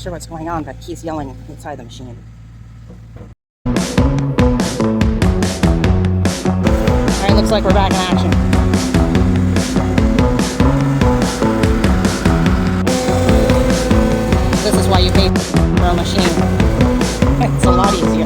sure what's going on, but he's yelling inside the machine. Alright, looks like we're back in action. This is why you pay for a machine. It's a lot easier.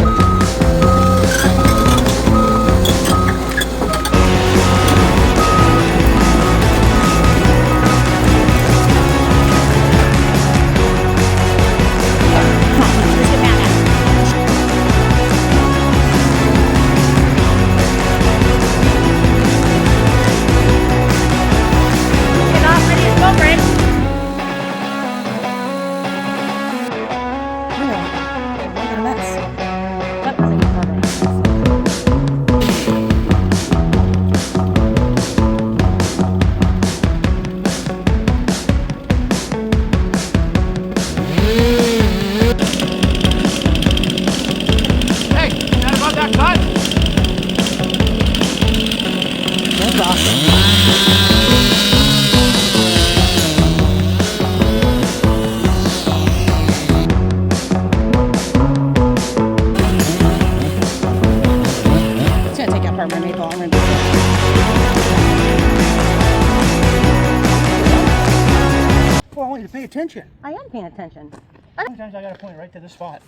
Well, I want you to pay attention. I am paying attention. Sometimes I gotta point right to the spot.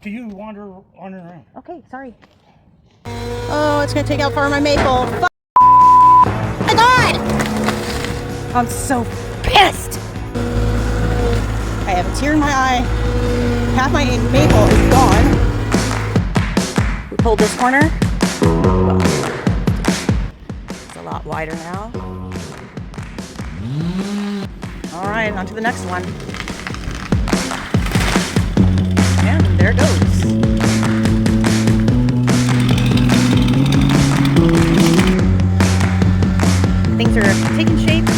Do you wander around? Okay, sorry. Oh, it's gonna take out part of my maple. Oh my God! I'm so pissed. I have a tear in my eye. Half my maple is gone. We pulled this corner. It's a lot wider now. All right, on to the next one. And there it goes. Things are taking shape.